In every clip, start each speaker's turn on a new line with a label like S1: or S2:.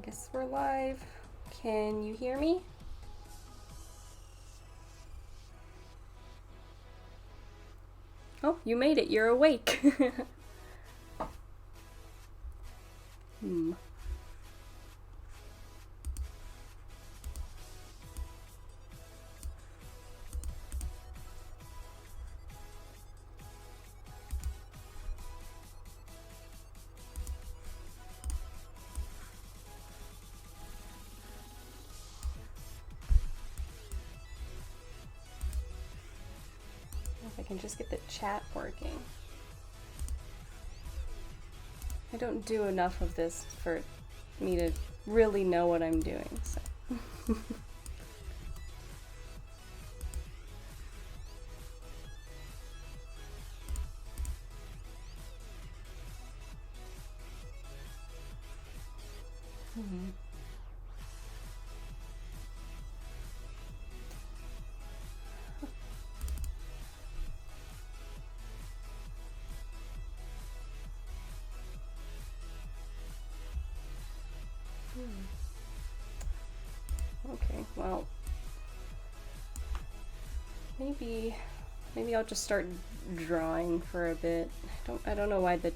S1: Guess we're live. Can you hear me? Oh, you made it. You're awake. Hmm. If I can just get the chat working. I don't do enough of this for me to really know what I'm doing, so. Mm-hmm. Okay, well, maybe I'll just start drawing for a bit. I don't know why the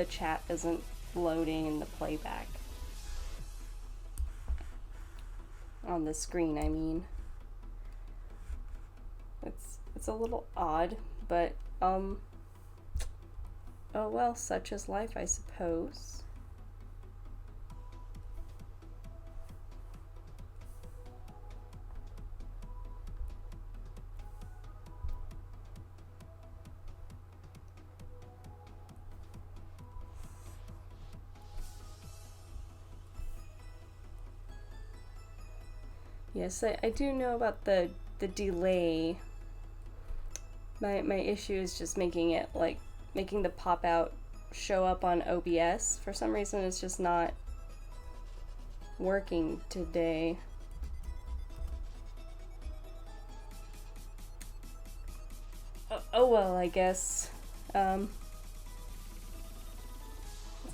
S1: chat isn't loading in the playback on the screen. I mean, it's a little odd, but oh well, such is life, I suppose. Yes, I do know about the delay. My issue is just making the pop out show up on OBS. For some reason it's just not working today. Oh well, I guess. It's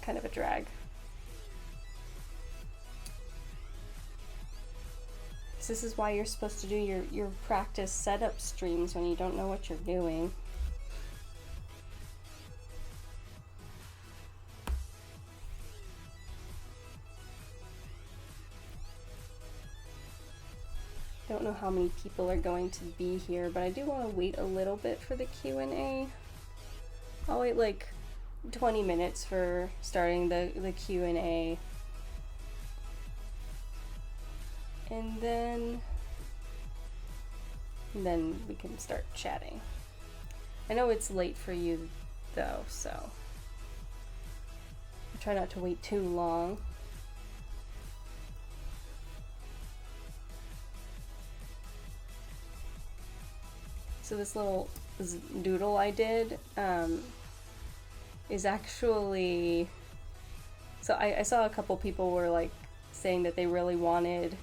S1: kind of a drag. This is why you're supposed to do your practice setup streams when you don't know what you're doing. Don't know how many people are going to be here, but I do want to wait a little bit for the Q&A. I'll wait like 20 minutes for starting the Q&A. And then we can start chatting. I know it's late for you though, so I try not to wait too long. So this little doodle I did is actually, so I saw a couple people were like saying that they really wanted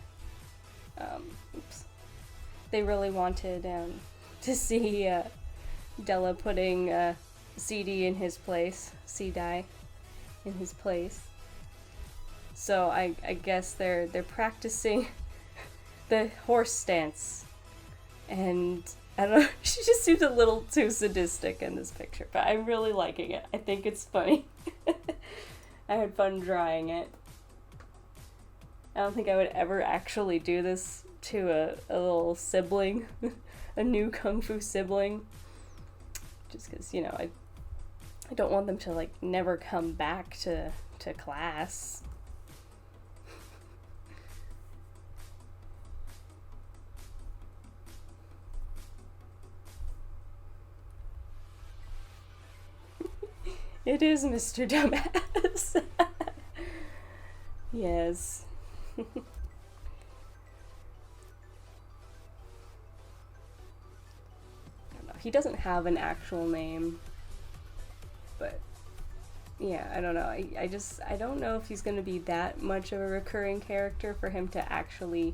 S1: to see Della putting CD in his place, C-Die in his place. So I guess they're practicing the horse stance, and I don't know, she just seems a little too sadistic in this picture, but I'm really liking it. I think it's funny. I had fun drawing it. I don't think I would ever actually do this to a little sibling, a new kung fu sibling, just because, you know, I don't want them to like never come back to class. It is Mr. Dumbass. Yes. He doesn't have an actual name, but yeah, I don't know. I don't know if he's going to be that much of a recurring character for him to actually,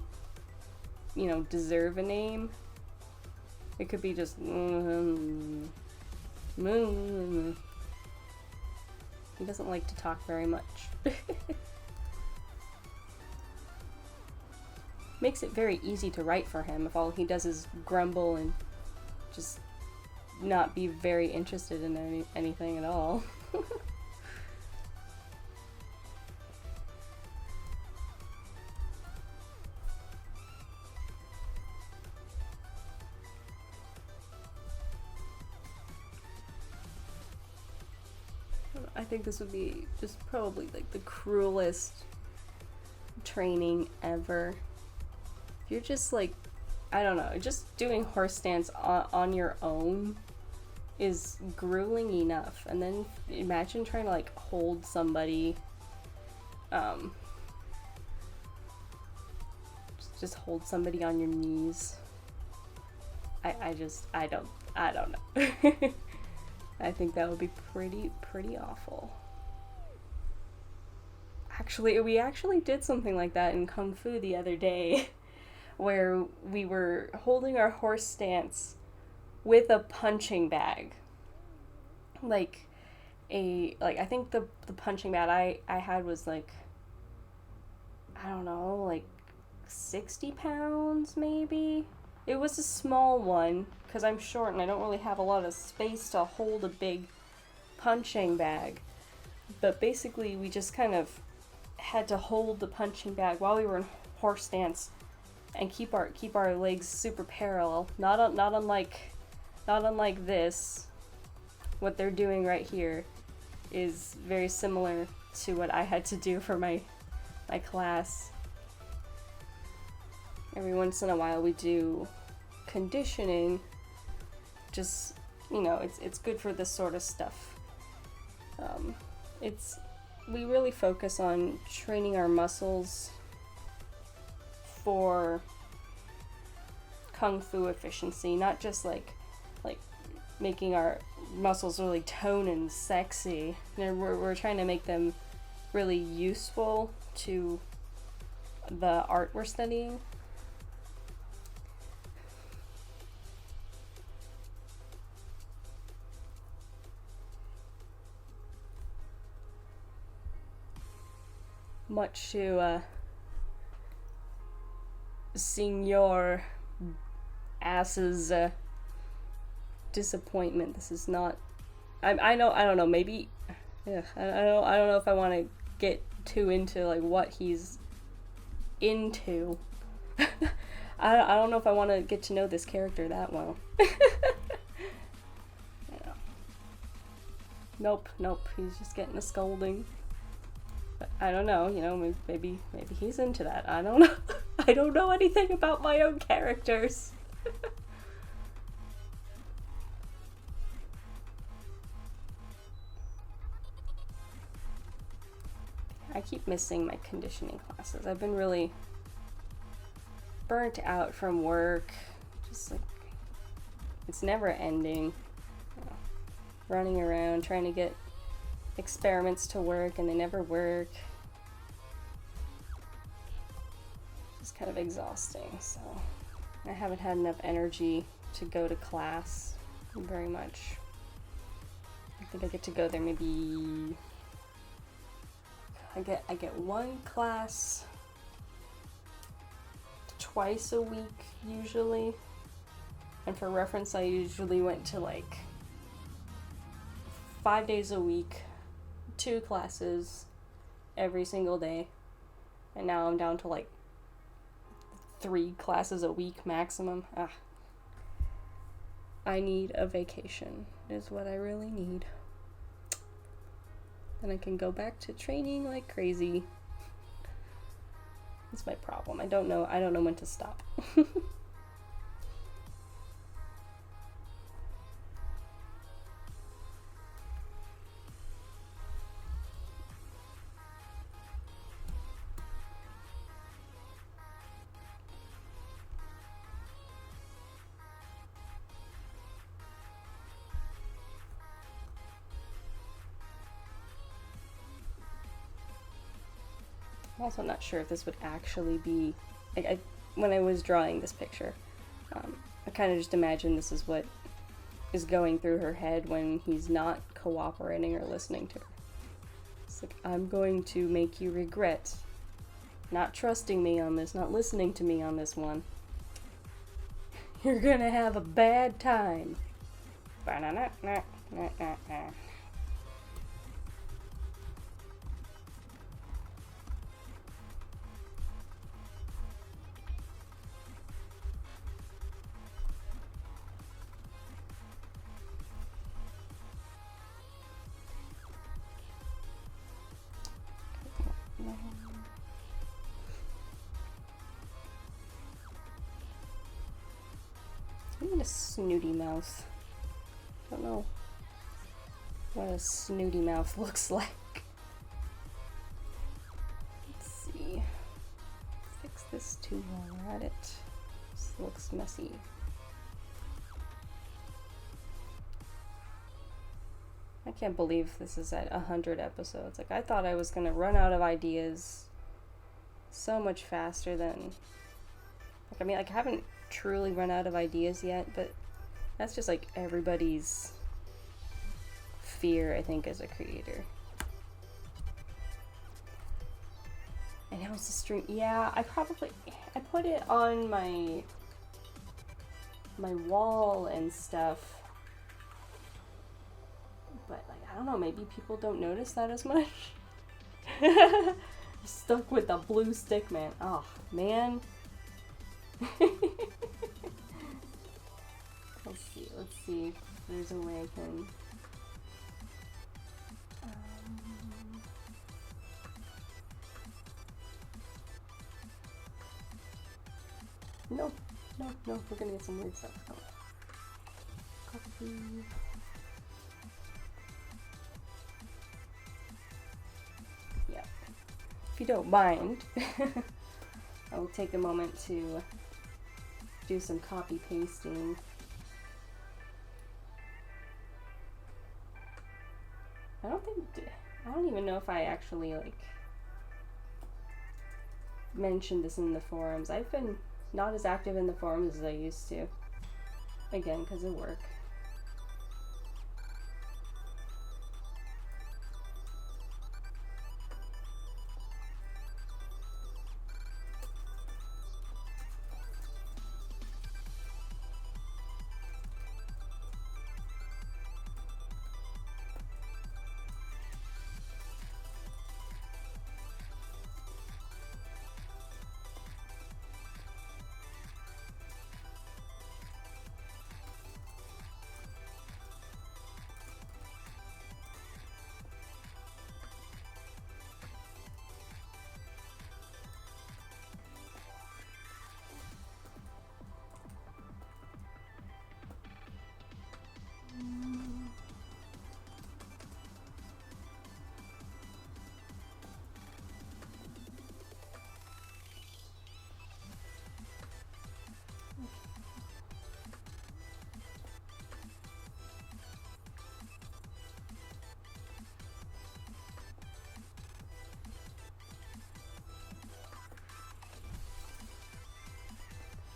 S1: you know, deserve a name. It could be just he doesn't like to talk very much. makes it very easy to write for him if all he does is grumble and just not be very interested in anything at all. I think this would be just probably like the cruelest training ever. If you're just like, I don't know, just doing horse stance on your own is grueling enough. And then imagine trying to like hold somebody, just hold somebody on your knees. I don't know. I think that would be pretty awful. Actually, we actually did something like that in Kung Fu the other day, where we were holding our horse stance with a punching bag. I think the punching bag I had was like, I don't know, like 60 pounds maybe? It was a small one, because I'm short and I don't really have a lot of space to hold a big punching bag. But basically, we just kind of had to hold the punching bag while we were in horse stance and keep our legs super parallel. Not unlike this. What they're doing right here is very similar to what I had to do for my class. Every once in a while we do conditioning, just, you know, it's good for this sort of stuff. We really focus on training our muscles for Kung Fu efficiency, not just like making our muscles really toned and sexy. We're trying to make them really useful to the art we're studying. Much to Senor Ass's disappointment. This is not. I don't know. Maybe. Yeah. I don't know if I want to get too into like what he's into. I don't know if I want to get to know this character that well. Nope. He's just getting a scolding. I don't know, you know, maybe he's into that. I don't know. I don't know anything about my own characters. I keep missing my conditioning classes. I've been really burnt out from work. Just like, it's never ending. You know, running around trying to get experiments to work and they never work. It's kind of exhausting, so I haven't had enough energy to go to class very much. I think I get to go there maybe I get one class twice a week usually. And for reference, I usually went to like 5 days a week, 2 classes every single day, and now I'm down to like 3 classes a week maximum. I need a vacation is what I really need. Then I can go back to training like crazy. That's my problem. I don't know when to stop. I'm also not sure if this would actually be, like, when I was drawing this picture, I kind of just imagined this is what is going through her head when he's not cooperating or listening to her. It's like, I'm going to make you regret not trusting me on this, not listening to me on this one. You're gonna have a bad time. I need a snooty mouth. Don't know what a snooty mouth looks like. Let's see. Fix this too while we're at it. This looks messy. I can't believe this is at 100 episodes. Like, I thought I was gonna run out of ideas so much faster than... Like, I mean, like, I haven't truly run out of ideas yet, but that's just, like, everybody's fear, I think, as a creator. And how's the stream? Yeah, I put it on my wall and stuff. But, like, I don't know, maybe people don't notice that as much. Stuck with the blue stick, man. Oh, man. Let's see if there's a way I can... No, we're gonna get some weird stuff. Copy. Yeah. If you don't mind, I'll take a moment to do some copy pasting. I don't even know if I actually, like, mentioned this in the forums. I've been not as active in the forums as I used to. Again, because of work.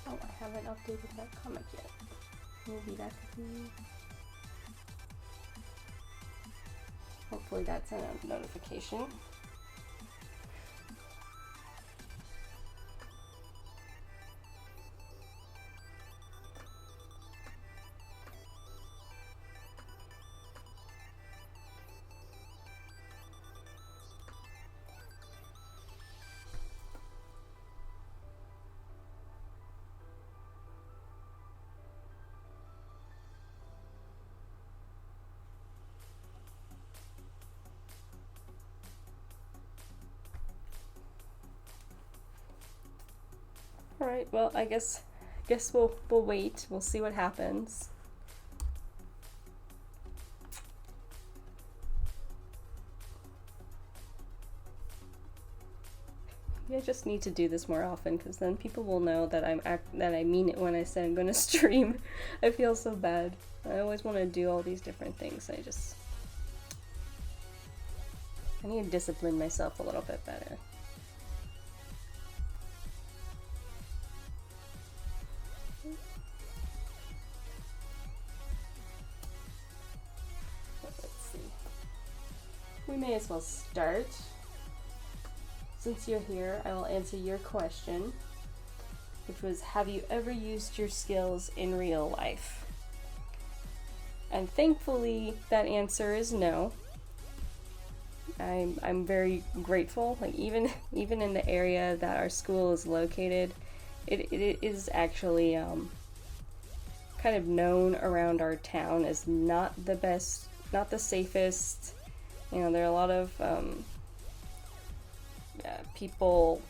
S1: Oh, I haven't updated that comic yet. Maybe that could be... Hopefully that's a notification. Alright, well, I guess we'll wait. We'll see what happens. I just need to do this more often, because then people will know that that I mean it when I say I'm gonna stream. I feel so bad. I always want to do all these different things. I need to discipline myself a little bit better. Let's see. We may as well start. since you're here, I will answer your question, which was, have you ever used your skills in real life? And thankfully, that answer is no. I'm very grateful. Like even in the area that our school is located, it is actually kind of known around our town as not the best, not the safest. You know, there are a lot of people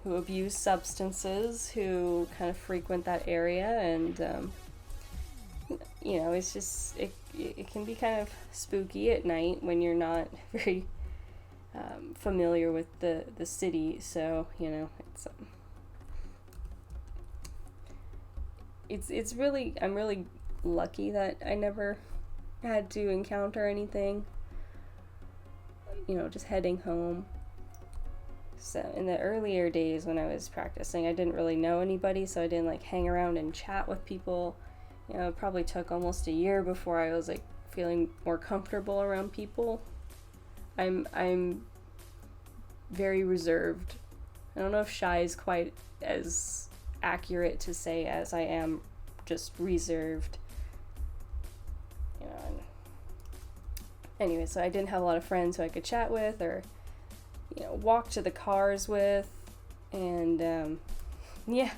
S1: who abuse substances who kind of frequent that area, and you know, it's just it can be kind of spooky at night when you're not very familiar with the city. So you know, it's really, I'm really lucky that I never had to encounter anything. You know, just heading home. So in the earlier days when I was practicing, I didn't really know anybody, so I didn't like hang around and chat with people. You know, it probably took almost a year before I was like feeling more comfortable around people. I'm very reserved. I don't know if shy is quite as accurate to say as I am just reserved. You know, and anyway, so I didn't have a lot of friends who I could chat with or, you know, walk to the cars with, and yeah,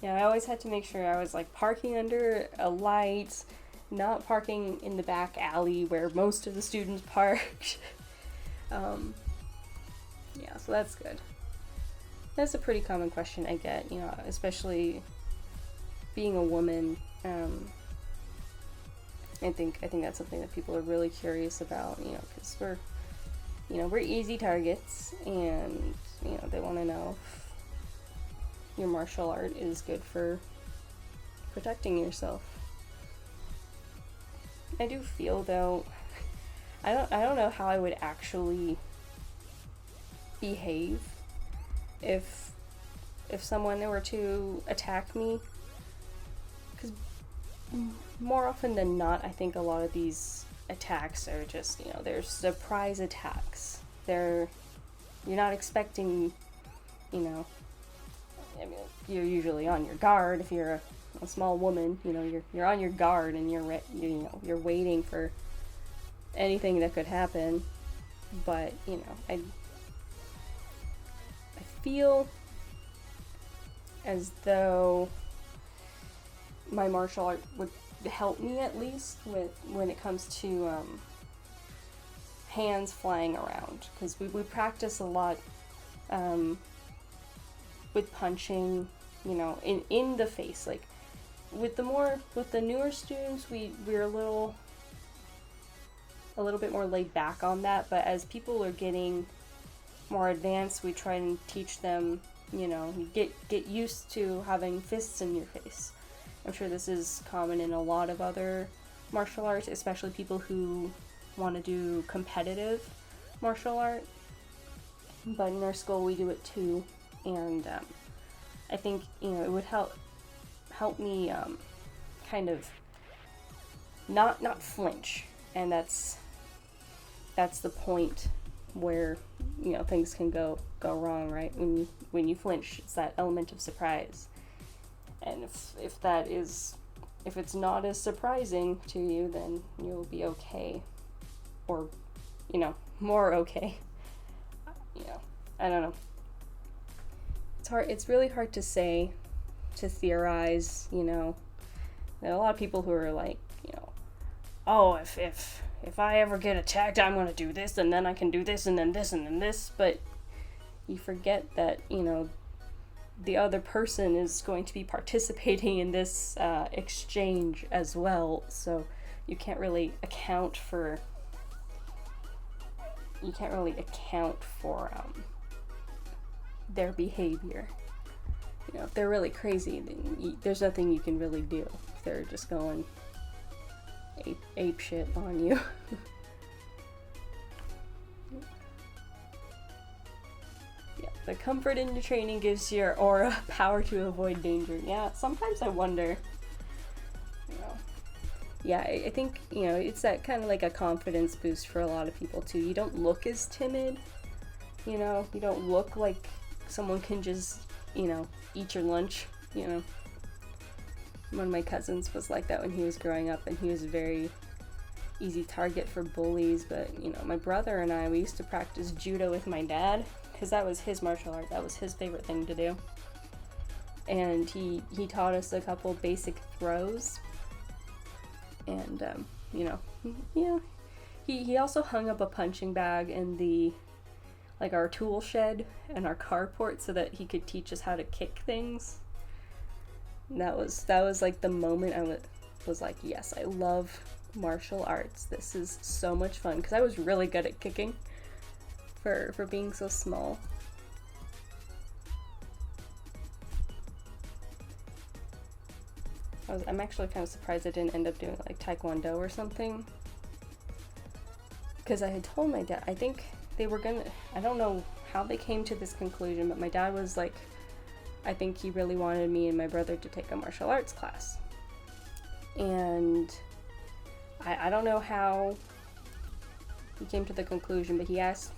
S1: I always had to make sure I was like parking under a light, not parking in the back alley where most of the students parked. Yeah, so that's good. That's a pretty common question I get, you know, especially being a woman. I think that's something that people are really curious about, you know, because we're easy targets, and you know, they want to know if your martial art is good for protecting yourself. I do feel though, I don't know how I would actually behave if someone were to attack me, because more often than not, I think a lot of these attacks are just, you know, they're surprise attacks. You're not expecting, you know, I mean, you're usually on your guard. If you're a small woman, you know, you're on your guard, and you're waiting for anything that could happen. But you know, I feel as though my martial art would help me, at least with when it comes to hands flying around, because we practice a lot with punching, you know, in the face. Like with the newer students, we're a little bit more laid back on that, but as people are getting more advanced, we try and teach them, you know, get used to having fists in your face. I'm sure this is common in a lot of other martial arts, especially people who want to do competitive martial art. But in our school, we do it too, and I think, you know, it would help me kind of not flinch, and that's the point where, you know, things can go wrong, right? When you flinch, it's that element of surprise. And if it's not as surprising to you, then you'll be okay, or, you know, more okay. You know, I don't know. It's really hard to say, to theorize, you know. There are a lot of people who are like, you know, oh, if I ever get attacked, I'm going to do this, and then I can do this, and then this, and then this. But you forget that, you know, the other person is going to be participating in this exchange as well. So you can't really account for their behavior. You know, if they're really crazy, then there's nothing you can really do. If they're just going ape shit on you. Yeah, the comfort in your training gives your aura power to avoid danger. Yeah, sometimes I wonder. You know, yeah, I think, you know, it's that kind of like a confidence boost for a lot of people too. You don't look as timid You don't look like someone can just, eat your lunch, One of my cousins was like that when he was growing up, and he was a very easy target for bullies. But, my brother and I, we used to practice judo with my dad, because that was his martial art. That was his favorite thing to do. And he taught us a couple basic throws. And, he also hung up a punching bag in our tool shed and our carport so that he could teach us how to kick things. And that was like the moment I was like, yes, I love martial arts. This is so much fun, because I was really good at kicking for being so small. I'm actually kind of surprised I didn't end up doing like Taekwondo or something, because I had told my dad, I think they were gonna, I don't know how they came to this conclusion, but my dad was like, I think he really wanted me and my brother to take a martial arts class. And I don't know how he came to the conclusion, but he asked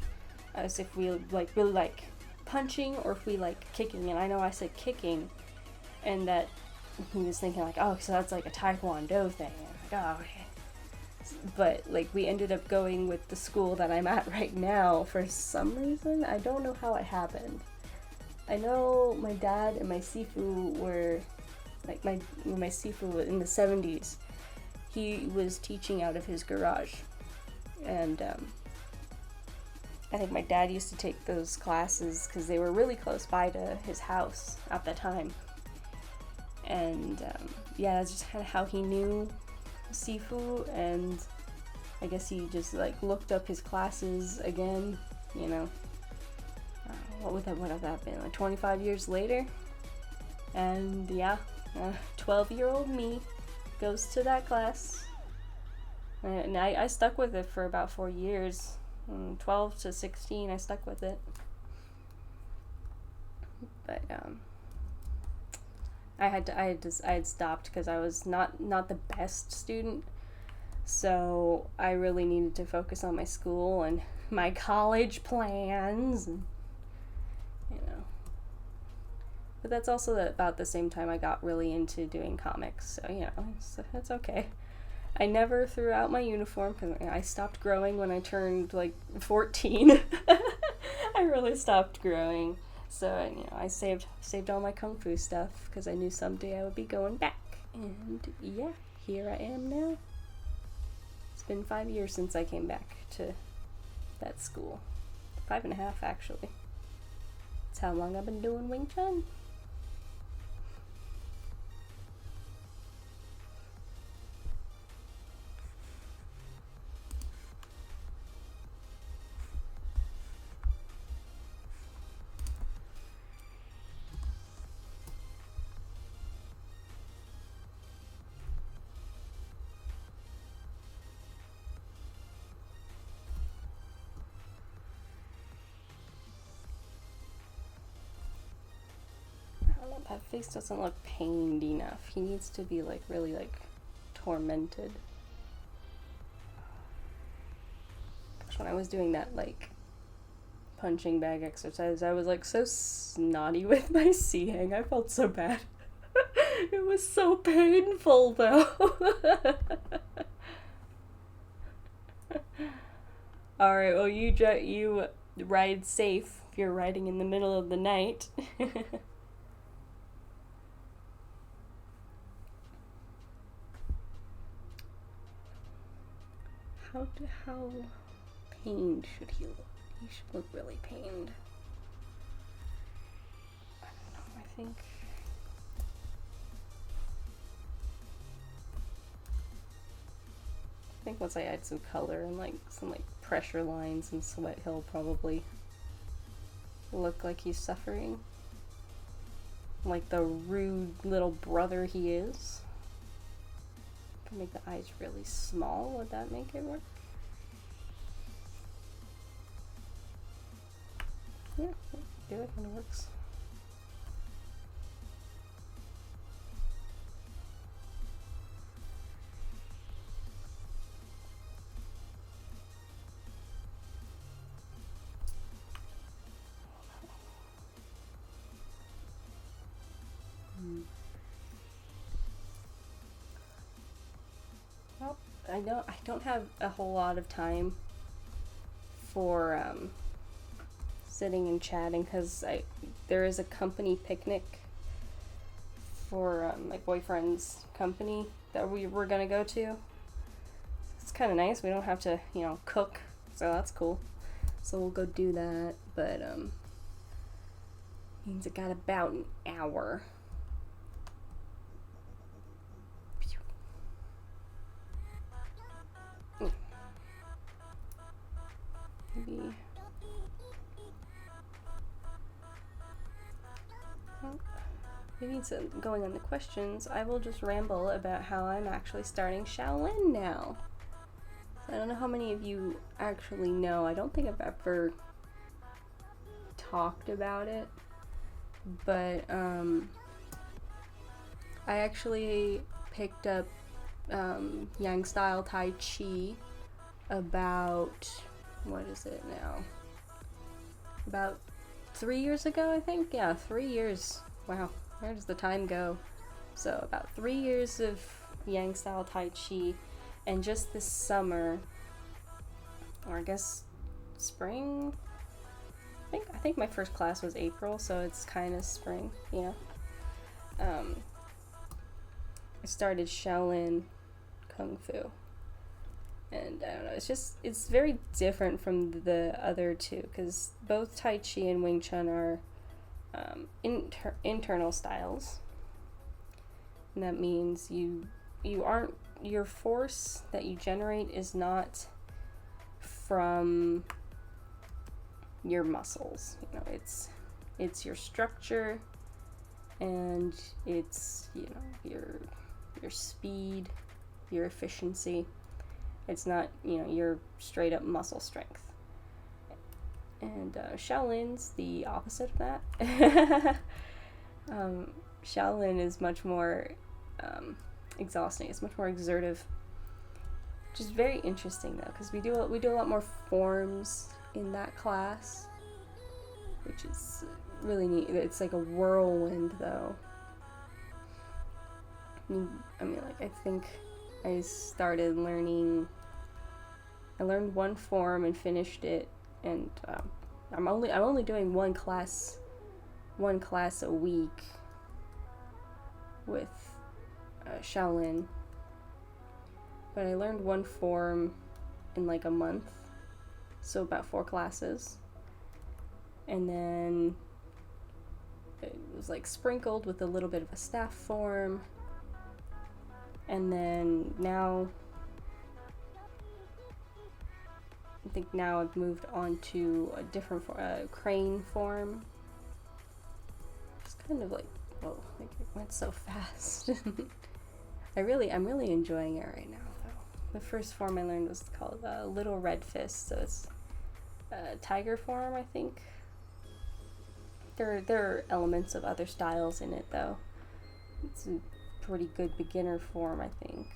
S1: us if we really like punching or if we like kicking. And I know I said kicking, and that he was thinking like, oh, so that's like a Taekwondo thing. And I'm like, oh, okay. But we ended up going with the school that I'm at right now for some reason. I don't know how it happened. I know my dad and my sifu were my sifu was in the 70s. He was teaching out of his garage, and I think my dad used to take those classes because they were really close by to his house at the time. And that's just kind of how he knew Sifu, and I guess he just looked up his classes again, what would that have been, 25 years later? And 12-year-old me goes to that class, and I stuck with it for about 4 years. 12 to 16 I stuck with it, but I had stopped because I was not the best student, so I really needed to focus on my school and my college plans, and but that's also about the same time I got really into doing comics, so that's okay. I never threw out my uniform because I stopped growing when I turned 14. I really stopped growing. So, I saved all my kung fu stuff because I knew someday I would be going back. And here I am now. It's been 5 years since I came back to that school. 5.5 actually. That's how long I've been doing Wing Chun. That face doesn't look pained enough. He needs to be really tormented. Gosh, when I was doing that punching bag exercise, I was so snotty with my seeing. I felt so bad. It was so painful though. Alright, well you ride safe if you're riding in the middle of the night. How pained should he look? He should look really pained. I don't know, I think once I add some color and some pressure lines and sweat, he'll probably look like he's suffering. Like the rude little brother he is. Can make the eyes really small. Would that make it work? Yeah, do it when it works. I don't have a whole lot of time for sitting and chatting because there is a company picnic for my boyfriend's company that we're gonna go to. It's kind of nice. We don't have to, cook, so that's cool. So we'll go do that, but means I got about an hour. Maybe instead of going on the questions, I will just ramble about how I'm actually starting Shaolin now. So I don't know how many of you actually know. I don't think I've ever talked about it, but I actually picked up Yang style Tai Chi about, what is it now? About 3 years ago, I think? Yeah, 3 years. Wow, where does the time go? So about 3 years of Yang style Tai Chi, and just this summer, or I guess spring, I think my first class was April, so it's kind of spring, I started Shaolin Kung Fu. And I don't know, it's very different from the other two, because both Tai Chi and Wing Chun are internal styles. And that means your force that you generate is not from your muscles. It's your structure, and it's your speed, your efficiency. It's not your straight up muscle strength. And Shaolin's the opposite of that. Shaolin is much more exhausting. It's much more exertive, which is very interesting though, because we do a lot more forms in that class, which is really neat. It's like a whirlwind though. I think I learned one form and finished it, and I'm only doing one class a week with Shaolin, but I learned one form in like a month, so about 4 classes, and then it was like sprinkled with a little bit of a staff form, and then now I've moved on to a different crane form. It's kind of like, whoa, like it went so fast. I'm really enjoying it right now though. The first form I learned was called Little Red Fist, so it's tiger form, I think. There are elements of other styles in it though. It's a pretty good beginner form, I think.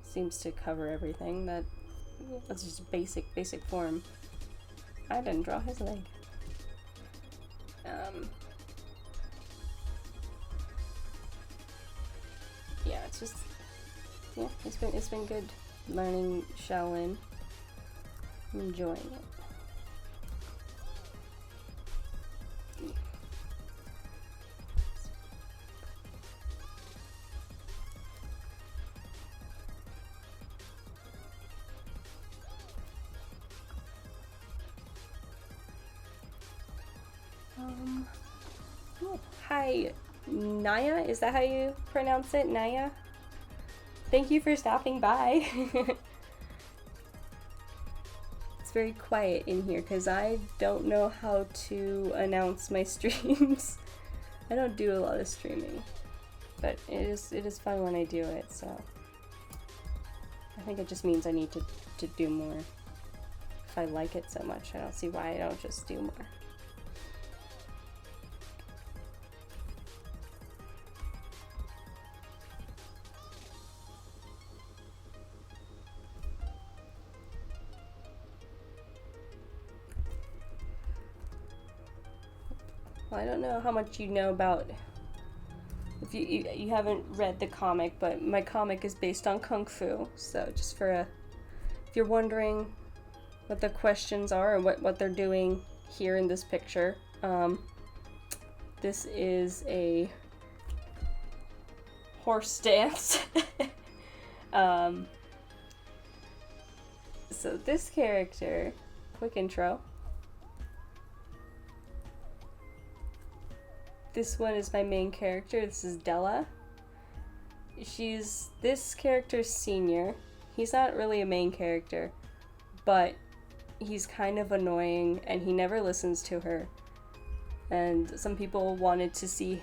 S1: Seems to cover everything. That's just basic form. I didn't draw his leg. Yeah, it's been good learning Shaolin. I'm enjoying it. Hi, Naya, is that how you pronounce it? Naya? Thank you for stopping by. It's very quiet in here because I don't know how to announce my streams. I don't do a lot of streaming, but it is fun when I do it, so I think it just means I need to do more. If I like it so much, I don't see why I don't just do more. Well, I don't know how much you know about, if you haven't read the comic, but my comic is based on Kung Fu, so just if you're wondering what the questions are or what they're doing here in this picture, this is a horse dance. So this character, quick intro. This one is my main character. This is Della. This character's senior. He's not really a main character, but he's kind of annoying and he never listens to her. And some people wanted to see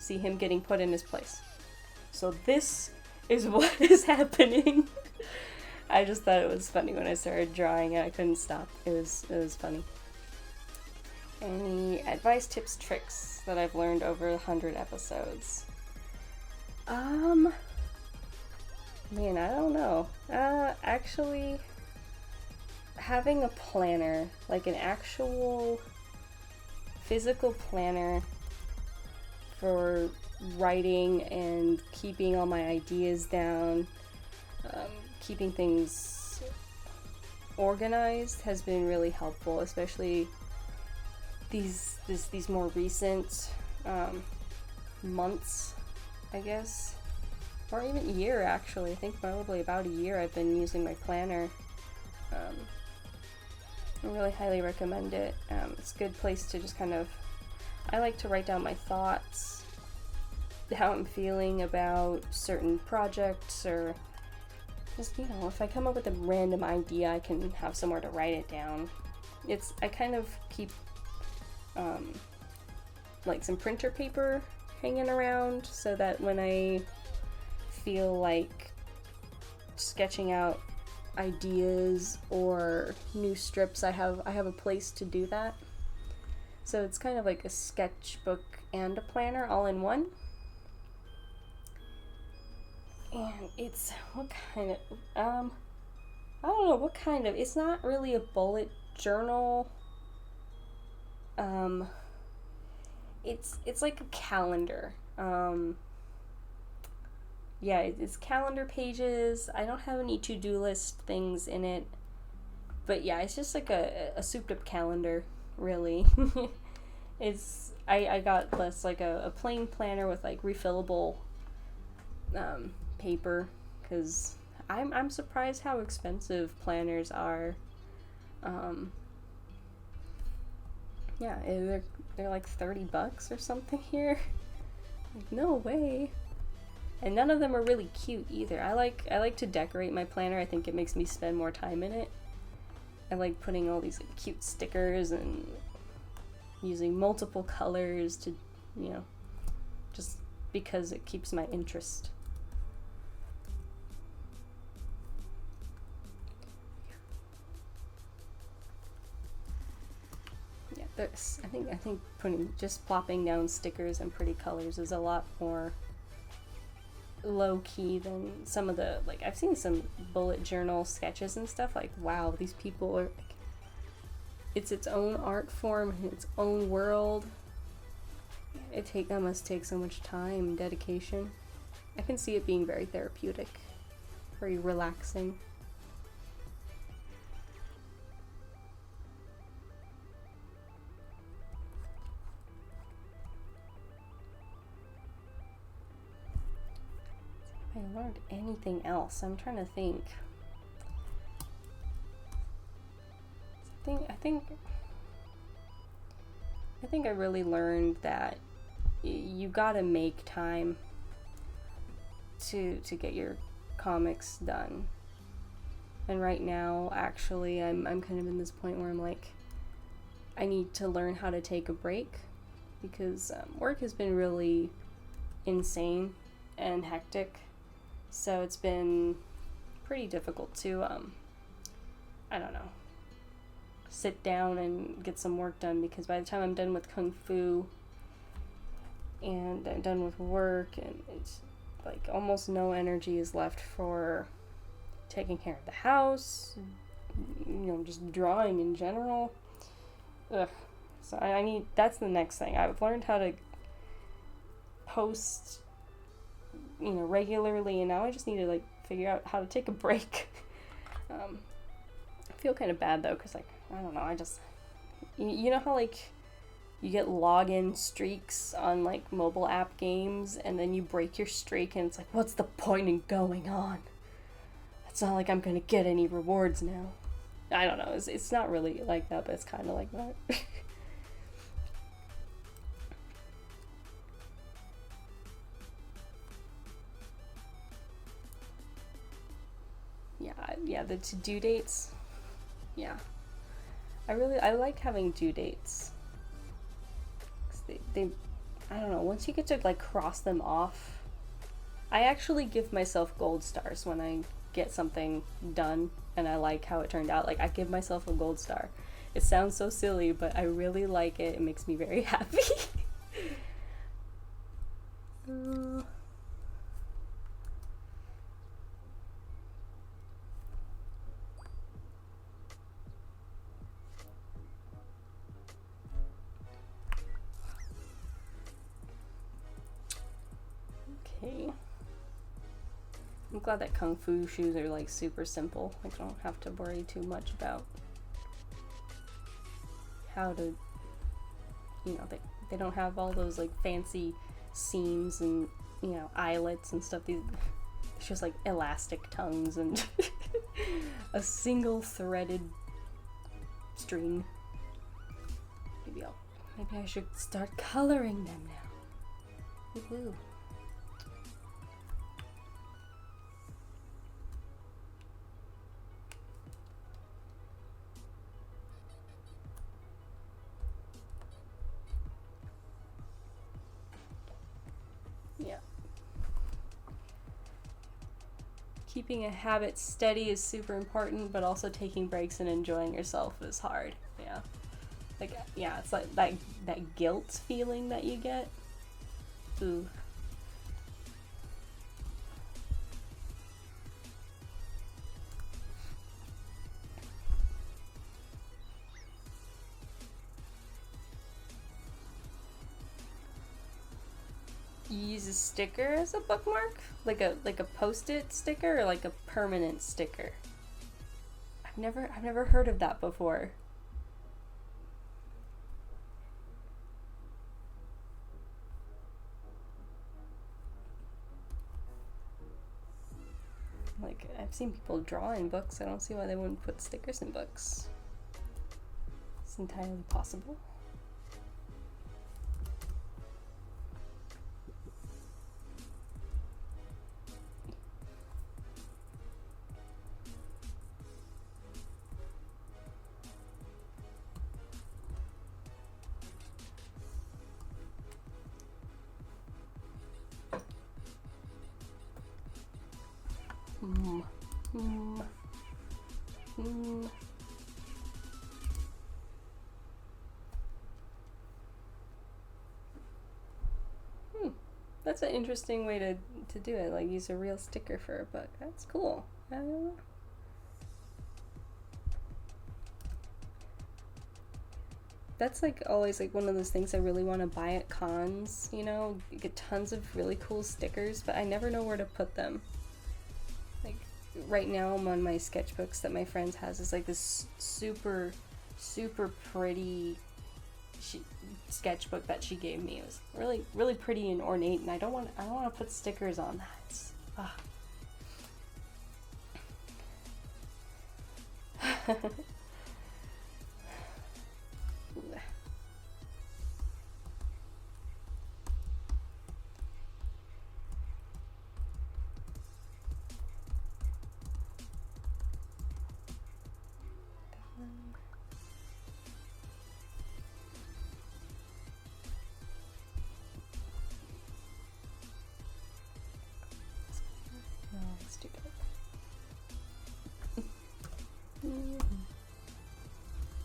S1: him getting put in his place. So this is what is happening. I just thought it was funny when I started drawing it. I couldn't stop. It was funny. Any advice, tips, tricks that I've learned over 100 episodes? Man, I don't know. Actually, having a planner, like an actual physical planner for writing and keeping all my ideas down, keeping things organized has been really helpful, especially these more recent months, I guess, or even year actually. I think probably about a year I've been using my planner. I really highly recommend it. It's a good place to just I like to write down my thoughts, how I'm feeling about certain projects, or just, if I come up with a random idea, I can have somewhere to write it down. I kind of keep like some printer paper hanging around so that when I feel like sketching out ideas or new strips, I have a place to do that. So it's kind of like a sketchbook and a planner all in one. And it's what kind of I don't know what kind of, it's not really a bullet journal. It's like a calendar. Yeah, it's calendar pages. I don't have any to-do list things in it. But yeah, it's just like a souped up calendar, really. I got less like a plain planner with like refillable paper, because I'm surprised how expensive planners are. Yeah, they're like $30 or something here. Like, no way. And none of them are really cute either. I like to decorate my planner. I think it makes me spend more time in it. I like putting all these like, cute stickers and using multiple colors to, just because it keeps my interest. Yeah, I think plopping down stickers and pretty colors is a lot more low key than some of the, like, I've seen some bullet journal sketches and stuff, like, wow, these people are like, it's its own art form and its own world. That must take so much time and dedication. I can see it being very therapeutic, very relaxing. If I learned anything else, I'm trying to think. I think I really learned that you gotta make time to get your comics done. And right now, actually, I'm kind of in this point where I'm like, I need to learn how to take a break, because work has been really insane and hectic. So it's been pretty difficult to, I don't know, sit down and get some work done, because by the time I'm done with Kung Fu and I'm done with work, and it's like almost no energy is left for taking care of the house, just drawing in general. Ugh. So that's the next thing. I've learned how to post regularly, and now I just need to like figure out how to take a break. I feel kind of bad though, because like, I don't know, I just, you know how like you get login streaks on like mobile app games, and then you break your streak and it's like, what's the point in going on? It's not like I'm gonna get any rewards now. I don't know, it's not really like that, but it's kind of like that. Yeah, the to-do dates. Yeah. I like having due dates. 'Cause they, I don't know, once you get to like cross them off, I actually give myself gold stars when I get something done and I like how it turned out. Like, I give myself a gold star. It sounds so silly, but I really like it. It makes me very happy. Okay. I'm glad that Kung Fu shoes are like super simple. Like, I don't have to worry too much about how to, they don't have all those like fancy seams and, eyelets and stuff. It's just like elastic tongues and a single threaded string. Maybe I should start coloring them now. Woohoo. Yeah. Keeping a habit steady is super important, but also taking breaks and enjoying yourself is hard. Yeah. Like, yeah, it's like that guilt feeling that you get. Ooh. You use a sticker as a bookmark? Like a post-it sticker, or like a permanent sticker? I've never heard of that before. Like, I've seen people draw in books. I don't see why they wouldn't put stickers in books. It's entirely possible. That's an interesting way to do it, like use a real sticker for a book. That's cool. That's like always like one of those things I really want to buy at cons, you get tons of really cool stickers, but I never know where to put them. Like, right now I'm on my sketchbooks that my friend has. Is like this super pretty sketchbook that she gave me. It was really pretty and ornate, and I don't want to put stickers on that. It's, let's do that.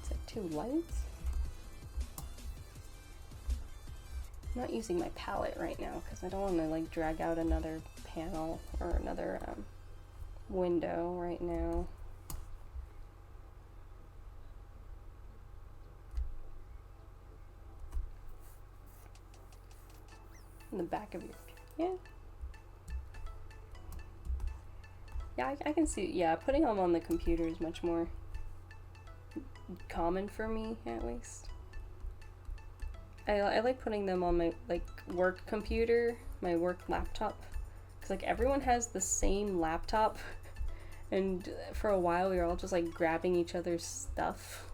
S1: Is that too light? I'm not using my palette right now because I don't want to like drag out another panel or another window right now. In the back of your, yeah. Yeah, I can see. Yeah, putting them on the computer is much more common for me, at least. I like putting them on my like work computer, my work laptop, because like everyone has the same laptop, and for a while we were all just like grabbing each other's stuff.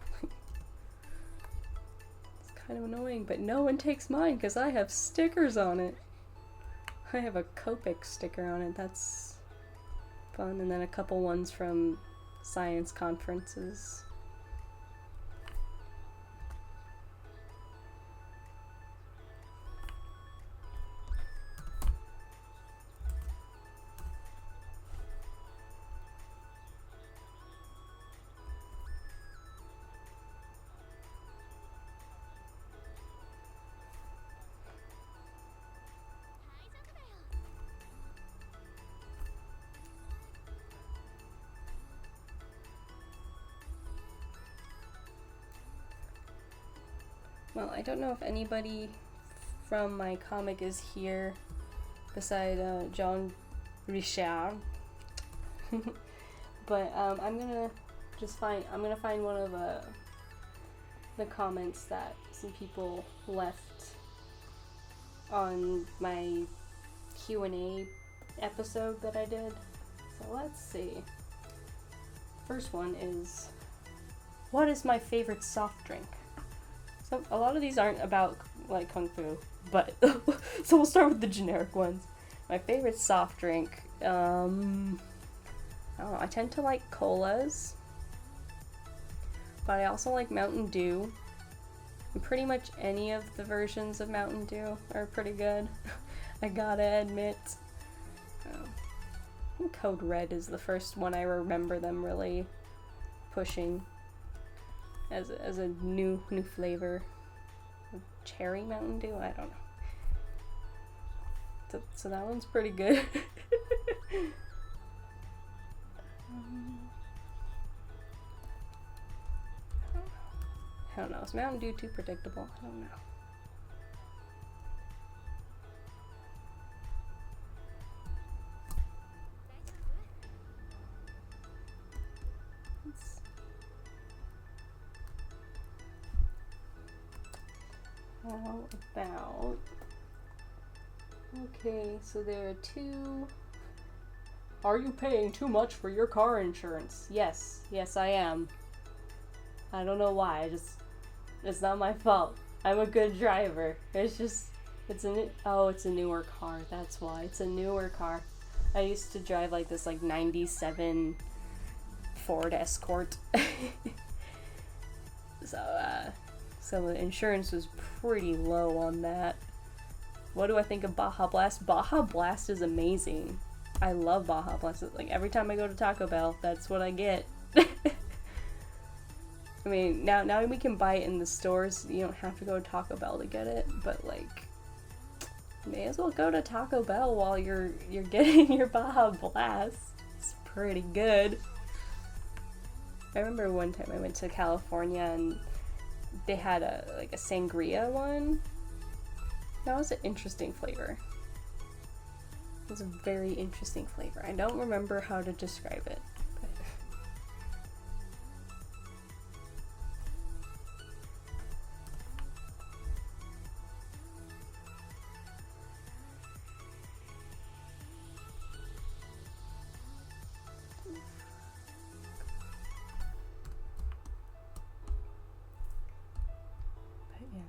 S1: It's kind of annoying, but no one takes mine because I have stickers on it. I have a Copic sticker on it. That's fun, and then a couple ones from science conferences. Well, I don't know if anybody from my comic is here beside John Richard. But I'm gonna find one of the comments that some people left on my Q&A episode that I did. So let's see. First one is, what is my favorite soft drink? So a lot of these aren't about like kung fu, but so we'll start with the generic ones. My favorite soft drink, I don't know, I tend to like colas, but I also like Mountain Dew. And pretty much any of the versions of Mountain Dew are pretty good. I gotta admit. I think Code Red is the first one I remember them really pushing as a new flavor. Cherry Mountain Dew? I don't know. So that one's pretty good. I don't know. Is Mountain Dew too predictable? I don't know. How about... Okay, so there are two... Are you paying too much for your car insurance? Yes. Yes, I am. I don't know why. It's not my fault. I'm a good driver. It's a newer car. That's why. It's a newer car. I used to drive like this like 97 Ford Escort. So the insurance was pretty low on that. What do I think of Baja Blast? Baja Blast is amazing. I love Baja Blast. Like every time I go to Taco Bell, that's what I get. I mean, now we can buy it in the stores. You don't have to go to Taco Bell to get it, but like, may as well go to Taco Bell while you're getting your Baja Blast. It's pretty good. I remember one time I went to California and they had a sangria one. That was an interesting flavor. It was a very interesting flavor. I don't remember how to describe it.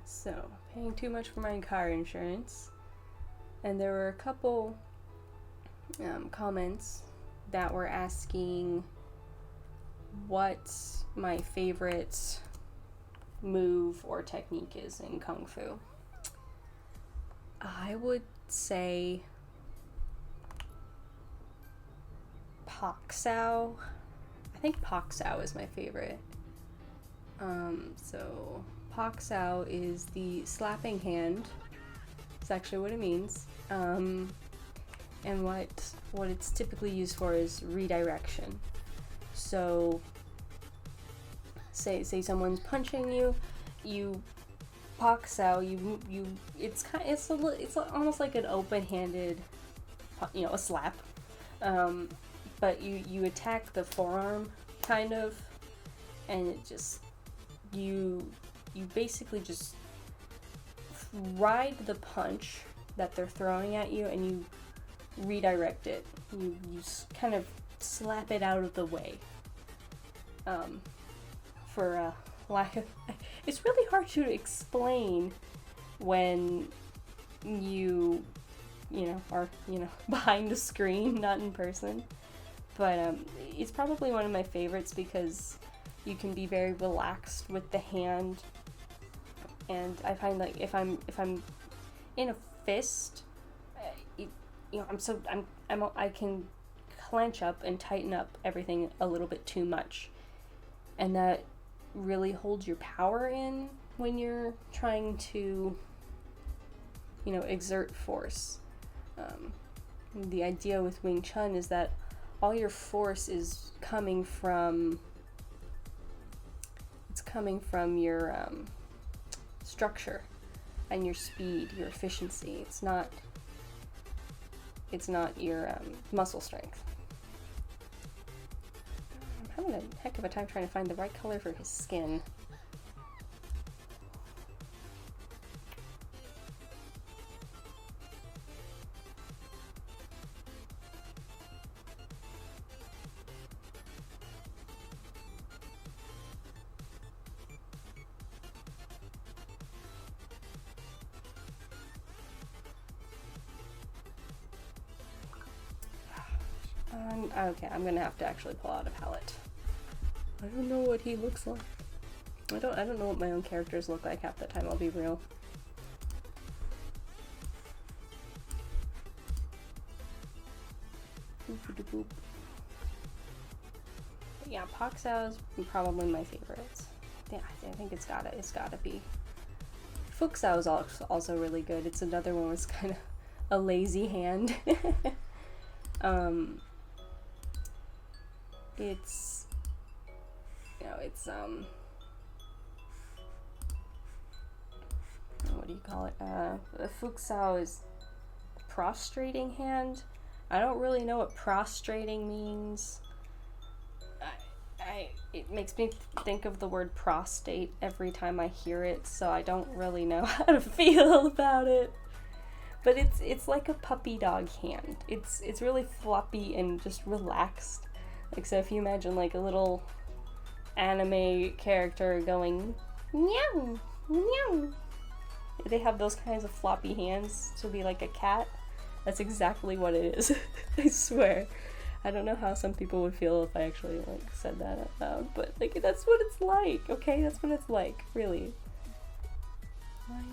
S1: So, paying too much for my car insurance. And there were a couple comments that were asking what my favorite move or technique is in Kung Fu. I would say Pak Sao. I think Pak Sao is my favorite. So Pak Sao is the slapping hand. It's actually what it means. And what it's typically used for is redirection. So say someone's punching you, you Pak Sao, it's almost like an open-handed, a slap. but you attack the forearm, kind of, and it just, you basically just ride the punch that they're throwing at you, and you redirect it. You kind of slap it out of the way. For lack of, it's really hard to explain when you are behind the screen, not in person. But it's probably one of my favorites because you can be very relaxed with the hand, and I find like if I'm in a fist, I can clench up and tighten up everything a little bit too much, and that really holds your power in when you're trying to exert force. The idea with Wing Chun is that all your force is coming from your structure and your speed, your efficiency. It's not your muscle strength. I'm having a heck of a time trying to find the right color for his skin. Okay, I'm gonna have to actually pull out a palette. I don't know what he looks like. I don't know what my own characters look like half the time, I'll be real. Boop. Yeah, Pak Sao is probably my favorites. Yeah, I think it's gotta be. Fuk Sao is also really good. It's another one that's kind of a lazy hand. It's what do you call it? Fuk Sao is prostrating hand. I don't really know what prostrating means. It makes me think of the word prostate every time I hear it, so I don't really know how to feel about it. But it's like a puppy dog hand. It's really floppy and just relaxed. Like, so if you imagine like a little anime character going meow meow, they have those kinds of floppy hands to be like a cat. That's exactly what it is. I swear. I don't know how some people would feel if I actually like said that out loud, but like that's what it's like. Okay, that's what it's like. Really. Why not?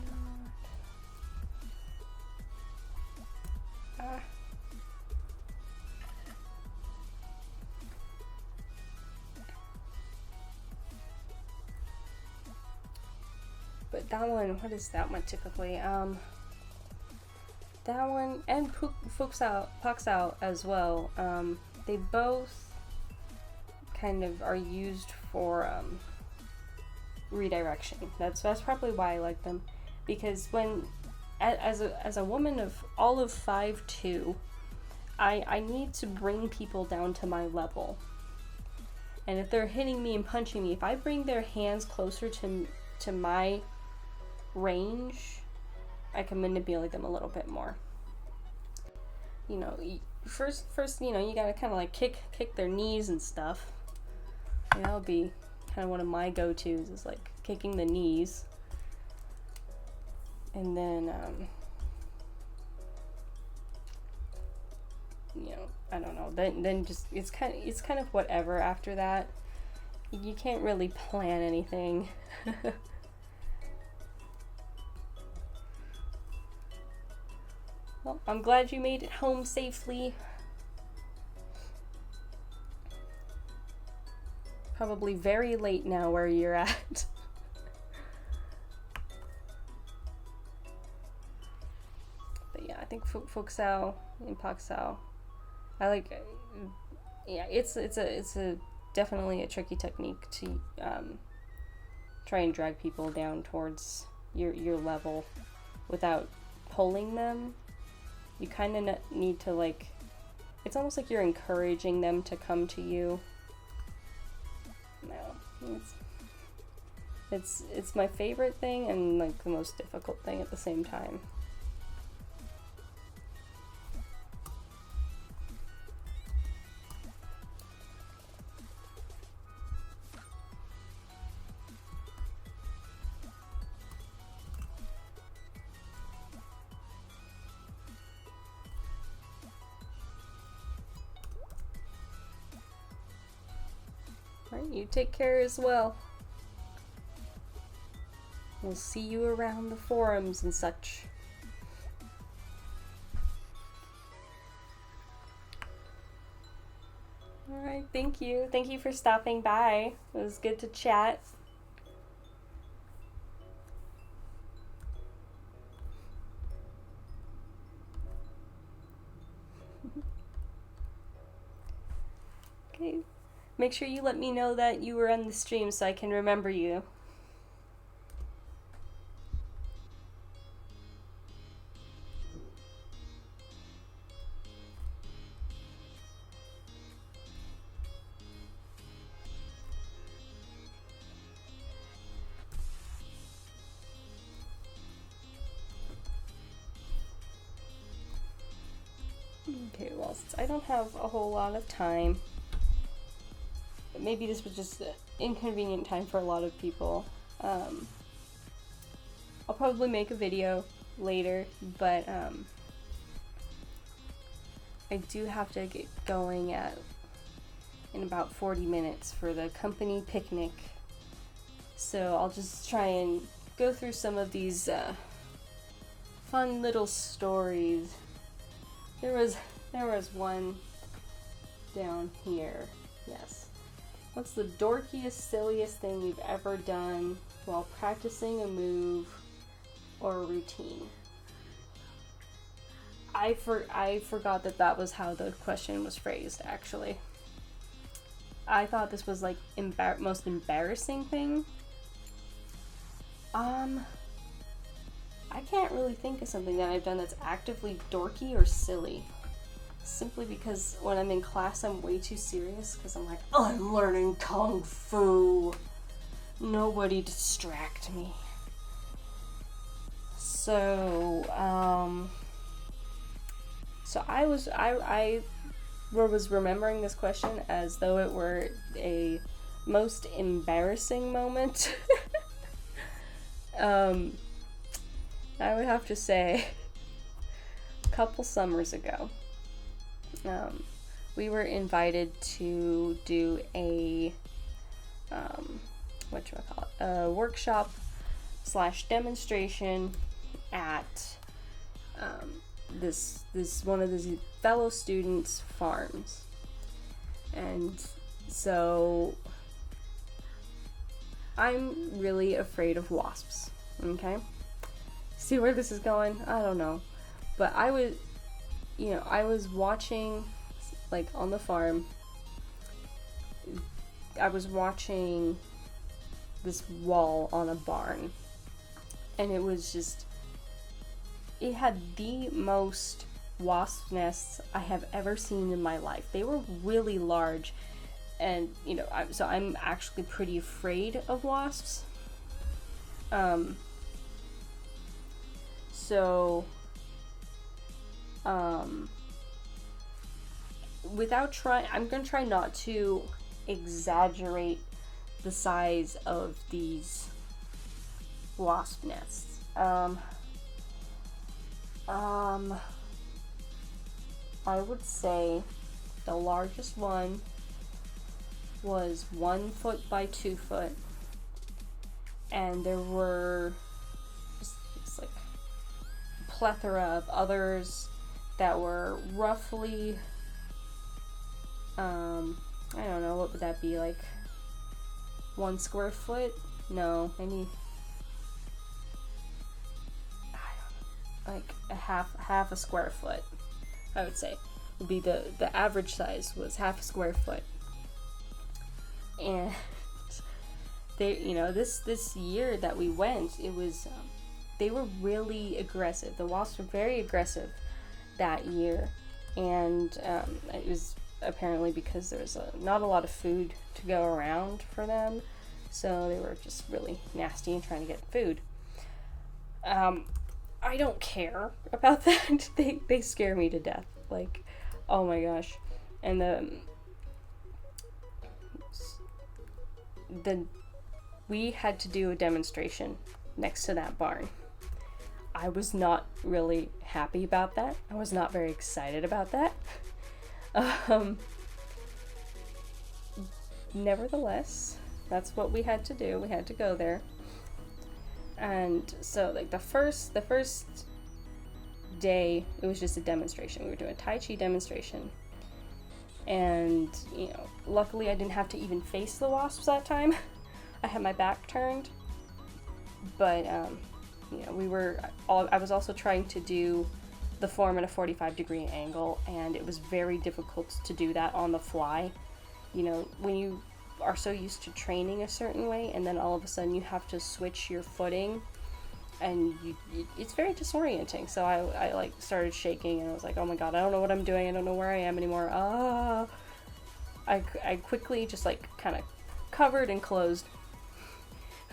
S1: Ah. But that one, what is that one typically? That one and Pak Sao as well. They both kind of are used for redirection. That's probably why I like them, because when as a woman of all of 5'2", I need to bring people down to my level. And if they're hitting me and punching me, if I bring their hands closer to my range, I can manipulate them a little bit more. First, you gotta kind of like kick their knees and stuff. That'll be kind of one of my go-tos, is like kicking the knees. And then, I don't know. Then just it's kind of whatever after that. You can't really plan anything. Well, I'm glad you made it home safely. Probably very late now where you're at. But yeah, I think Fuk Sao and Pak Sao, I like. Yeah, it's a definitely a tricky technique to try and drag people down towards your level without pulling them. You kind of need to like it's almost like you're encouraging them to come to you. No, it's my favorite thing and like the most difficult thing at the same time. Alright, you take care as well. We'll see you around the forums and such. Alright, thank you. Thank you for stopping by. It was good to chat. Okay. Make sure you let me know that you were on the stream so I can remember you. Okay, well, since I don't have a whole lot of time, maybe this was just an inconvenient time for a lot of people. I'll probably make a video later, but I do have to get going in about 40 minutes for the company picnic. So I'll just try and go through some of these fun little stories. There was one down here. Yes. What's the dorkiest, silliest thing you've ever done while practicing a move or a routine? I forgot that was how the question was phrased, actually. I thought this was like most embarrassing thing. I can't really think of something that I've done that's actively dorky or silly. Simply because when I'm in class, I'm way too serious because I'm like, I'm learning Kung Fu. Nobody distract me. So I was remembering this question as though it were a most embarrassing moment. I would have to say a couple summers ago, we were invited to do a a workshop / demonstration at this one of the fellow students' farms. And so I'm really afraid of wasps, okay? See where this is going? I don't know. But I was watching, like, on the farm, I was watching this wall on a barn, and it was just, it had the most wasp nests I have ever seen in my life. They were really large, and, I'm actually pretty afraid of wasps. I'm gonna try not to exaggerate the size of these wasp nests. I would say the largest one was 1 foot by 2 foot, and there were just like a plethora of others that were roughly, I don't know, what would that be, like 1 square foot? No, maybe, I don't know, like a half a square foot, I would say, would be the average size was half a square foot. And they, this year that we went, it was, they were really aggressive. The wasps were very aggressive that year. and it was apparently because there was not a lot of food to go around for them, so they were just really nasty and trying to get food. I don't care about that. They scare me to death. Like, oh my gosh. And we had to do a demonstration next to that barn. I was not really happy about that. I was not very excited about that. Nevertheless, that's what we had to do. We had to go there. And so, like, the first day, it was just a demonstration. We were doing a Tai Chi demonstration. And, you know, luckily I didn't have to even face the wasps that time. I had my back turned. But, you know, I was also trying to do the form at a 45-degree angle, and it was very difficult to do that on the fly. You know, when you are so used to training a certain way, and then all of a sudden you have to switch your footing, and it's very disorienting. So I like started shaking, and I was like, oh my god, I don't know what I'm doing, I don't know where I am anymore. I quickly just like kind of covered and closed.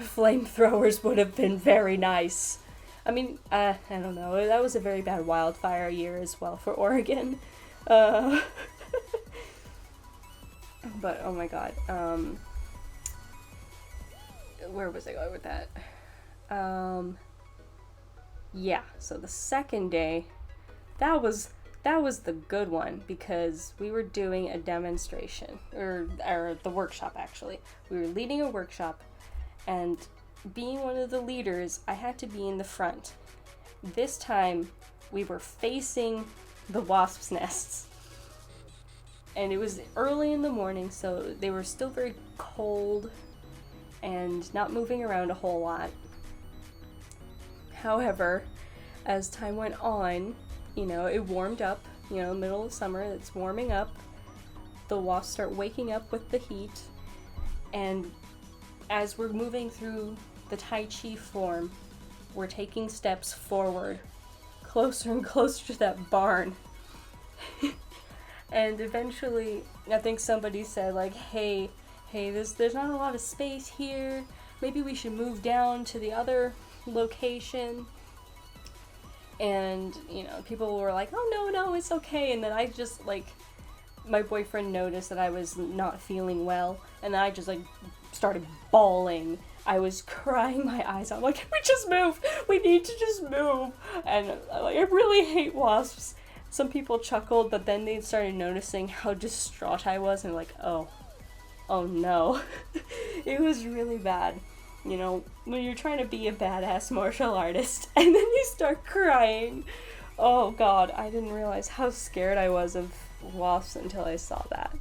S1: Flamethrowers would have been very nice. I mean, I don't know, that was a very bad wildfire year as well for Oregon. But, oh my god, where was I going with that? Yeah, so the second day, that was the good one, because we were doing a demonstration, or the workshop, actually. We were leading a workshop, and being one of the leaders, I had to be in the front. This time, we were facing the wasps' nests. And it was early in the morning, so they were still very cold and not moving around a whole lot. However, as time went on, you know, it warmed up, you know, middle of summer, it's warming up. The wasps start waking up with the heat, and as we're moving through the Tai Chi form, we're taking steps forward, closer and closer to that barn. And eventually, I think somebody said, like, hey, there's not a lot of space here. Maybe we should move down to the other location. And, you know, people were like, oh, no, it's okay. And then I just, like, my boyfriend noticed that I was not feeling well. And then I just, like, started bawling. I was crying my eyes out. I'm like, can we just move? We need to just move. And, like, I really hate wasps. Some people chuckled, but then they started noticing how distraught I was, and like, oh no. It was really bad. You know, when you're trying to be a badass martial artist, and then you start crying. Oh god, I didn't realize how scared I was of wasps until I saw that.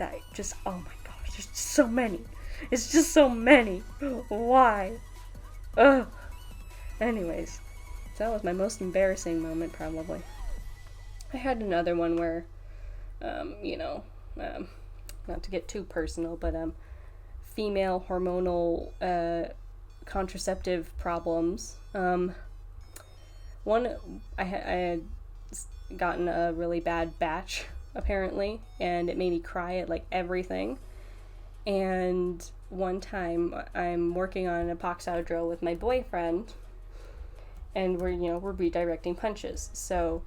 S1: That just, oh my gosh, there's just so many. It's just so many. Why? Ugh. Anyways, that was my most embarrassing moment, probably. I had another one where, you know, not to get too personal, but female hormonal contraceptive problems. One, I had gotten a really bad batch, apparently, and it made me cry at, like, everything. And one time, I'm working on an epoxide drill with my boyfriend, and we're redirecting punches. So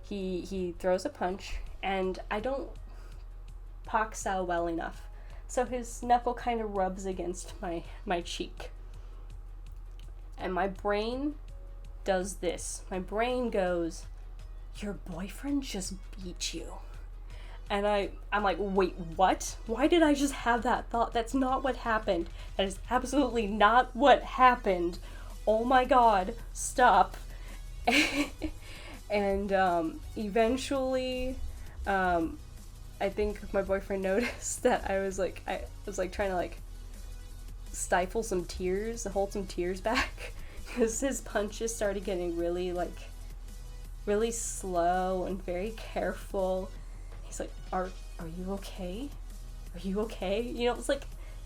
S1: he throws a punch, and I don't poxal well enough. So his knuckle kind of rubs against my cheek. And my brain does this. My brain goes, your boyfriend just beat you. And I'm like, wait, what? Why did I just have that thought? That's not what happened. That is absolutely not what happened. Oh my god, stop. And eventually, I think my boyfriend noticed that I was trying to, like, stifle some tears, hold some tears back, because his punches started getting really slow and very careful. He's like, are you okay? Are you okay? You know, it's like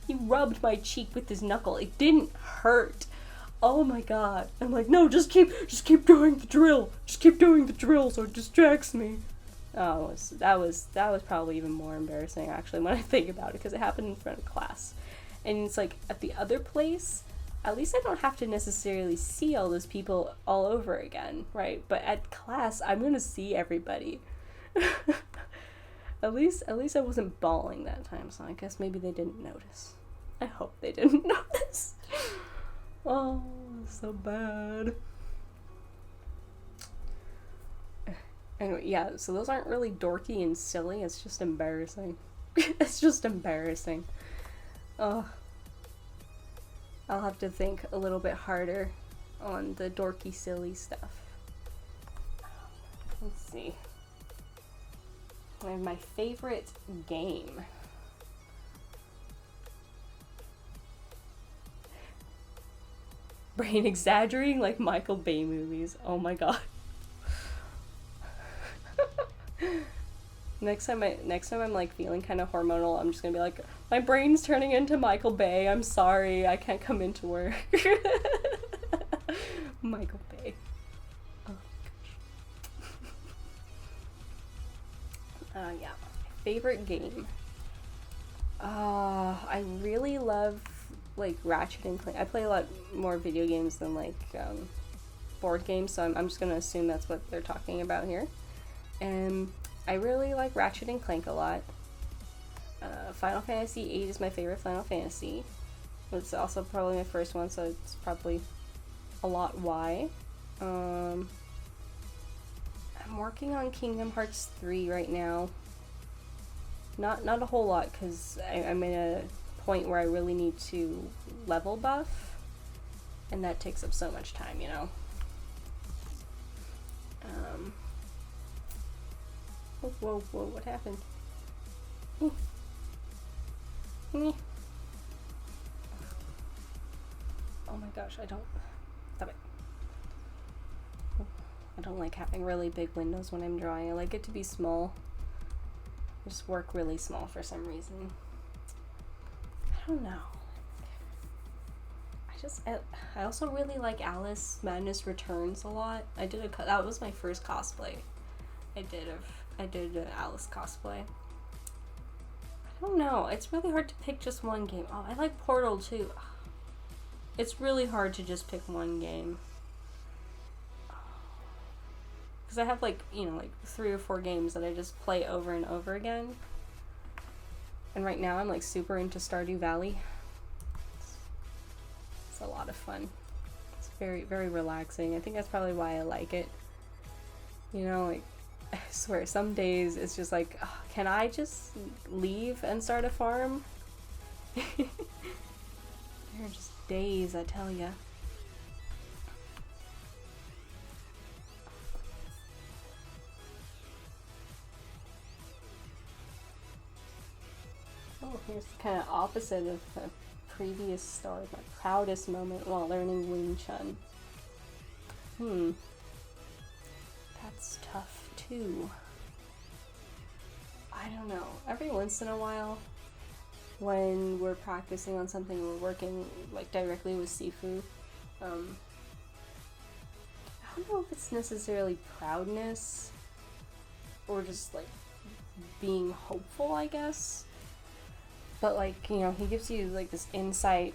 S1: he rubbed my cheek with his knuckle. It didn't hurt. Oh my god. I'm like, no, just keep doing the drill. Just keep doing the drill so it distracts me. Oh, that was probably even more embarrassing actually when I think about it, because it happened in front of class, and it's like at the other place, at least I don't have to necessarily see all those people all over again, right? But at class, I'm gonna see everybody. At least I wasn't bawling that time, so I guess maybe they didn't notice. I hope they didn't notice. Oh, so bad. Anyway, yeah, so those aren't really dorky and silly, it's just embarrassing. It's just embarrassing. Oh, I'll have to think a little bit harder on the dorky, silly stuff. Let's see. I have my favorite game. Brain exaggerating like Michael Bay movies. Oh my god. Next time I'm like feeling kind of hormonal, I'm just gonna be like, my brain's turning into Michael Bay. I'm sorry, I can't come into work. Michael Bay. Oh gosh. Yeah, my favorite game. I really love like Ratchet and Clank. I play a lot more video games than like board games, so I'm just gonna assume that's what they're talking about here. And I really like Ratchet and Clank a lot. Final Fantasy VIII is my favorite Final Fantasy. It's also probably my first one, so it's probably a lot why. I'm working on Kingdom Hearts 3 right now. Not a whole lot, because I'm in a point where I really need to level buff, and that takes up so much time, you know. Whoa, what happened? Oh my gosh, stop it. I don't like having really big windows when I'm drawing. I like it to be small. I just work really small for some reason. I don't know. I also really like Alice Madness Returns a lot. That was my first cosplay I did an Alice cosplay. I don't know. It's really hard to pick just one game. Oh, I like Portal too. It's really hard to just pick one game. Because I have like 3 or 4 games that I just play over and over again. And right now I'm like super into Stardew Valley. It's a lot of fun. It's very, very relaxing. I think that's probably why I like it. You know, like, I swear, some days it's just like, oh, can I just leave and start a farm? There are just days, I tell ya. Oh, here's the kind of opposite of the previous story. My proudest moment while learning Wing Chun. That's tough too. I don't know. Every once in a while, when we're practicing on something, we're working like directly with Sifu. I don't know if it's necessarily proudness or just like being hopeful, I guess. But like, he gives you like this insight,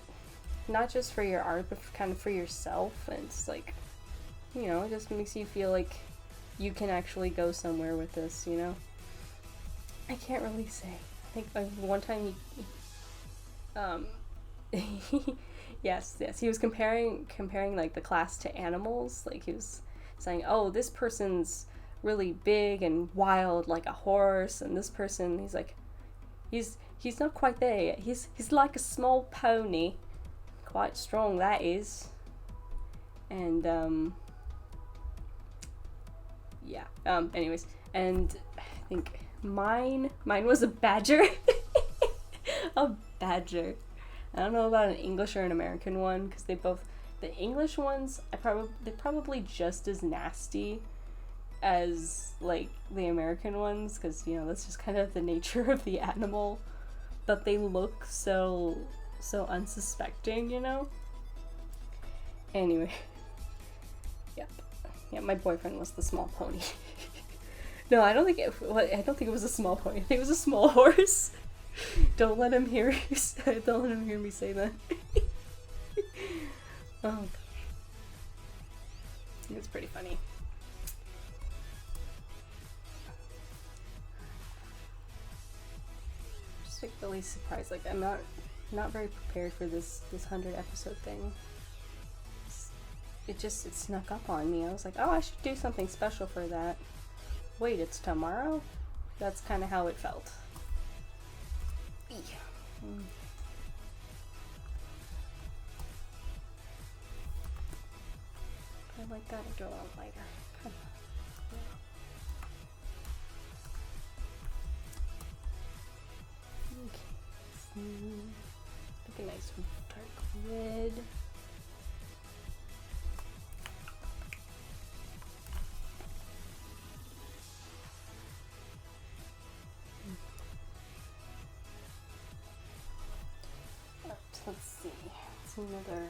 S1: not just for your art, but kind of for yourself. And it's like, it just makes you feel like you can actually go somewhere with this, I can't really say. I think like one time yes, he was comparing like the class to animals. Like he was saying, oh, this person's really big and wild like a horse, and this person, he's like, he's not quite there yet. He's like a small pony, quite strong that is. And anyways, and I think mine was a badger. A badger. I don't know about an English or an American one, because the English ones, they're probably just as nasty as like the American ones, because that's just kind of the nature of the animal, but they look so unsuspecting, Anyway, yeah, my boyfriend was the small pony. No, I don't think it was a small pony. I think it was a small horse. Don't let him hear you. Don't let him hear me say that. Oh gosh, it's pretty funny. Just like really surprised. Like I'm not very prepared for this 100 episode thing. It snuck up on me. I was like, oh, I should do something special for that. Wait, it's tomorrow? That's kind of how it felt. Yeah. I like that. I do a lot lighter. Okay. Like a nice dark red. Let's see. It's another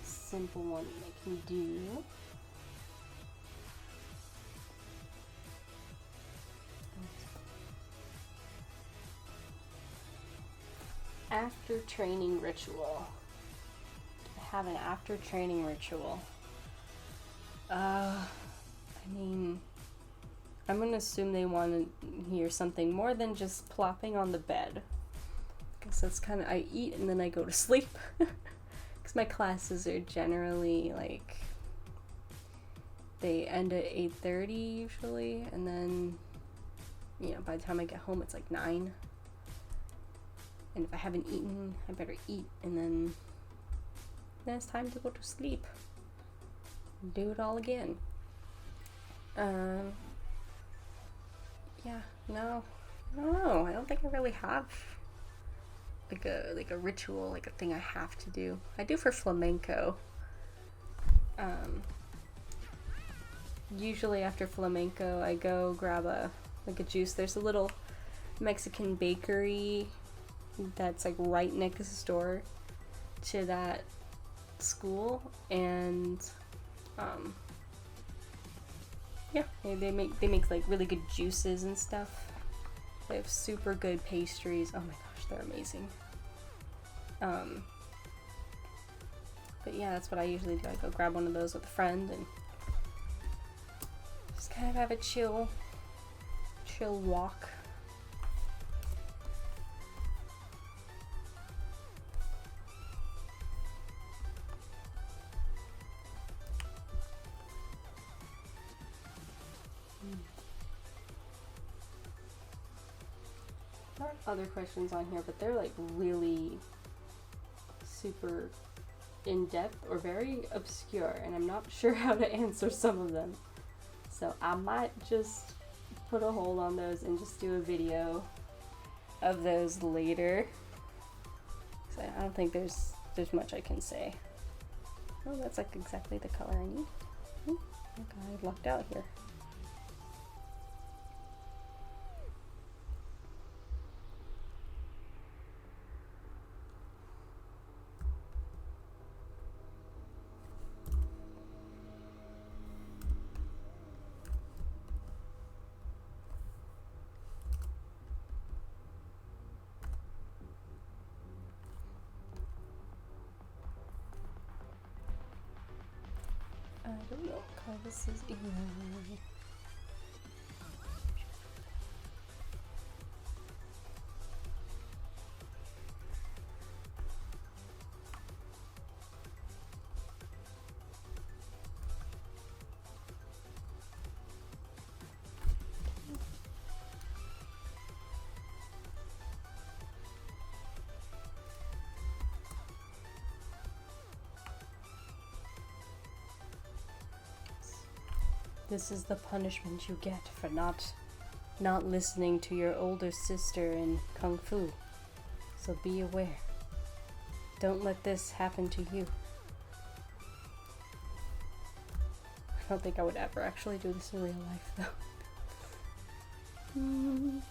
S1: simple one I can do. After training ritual. I have an after training ritual. I mean, I'm gonna assume they want to hear something more than just plopping on the bed. Because that's kind of, I eat and then I go to sleep. Because my classes are generally like, they end at 8:30 usually, and then, you know, by the time I get home it's like 9. And if I haven't eaten, I better eat, and then it's time to go to sleep. Do it all again. Yeah, no, I don't know. I don't think I really have like a ritual, like a thing I have to do. I do for flamenco. Usually after flamenco, I go grab a juice. There's a little Mexican bakery that's like right next door to that school, and yeah, they make like really good juices and stuff. They have super good pastries. Oh my gosh, they're amazing. But yeah, that's what I usually do. I go grab one of those with a friend and just kind of have a chill walk. There are other questions on here, but they're like really super in-depth or very obscure, and I'm not sure how to answer some of them. So I might just put a hold on those and just do a video of those later. So I don't think there's much I can say. Oh, that's like exactly the color I need. Okay, I lucked out here. I don't know what color this is either. This is the punishment you get for not listening to your older sister in Kung Fu. So be aware. Don't let this happen to you. I don't think I would ever actually do this in real life, though.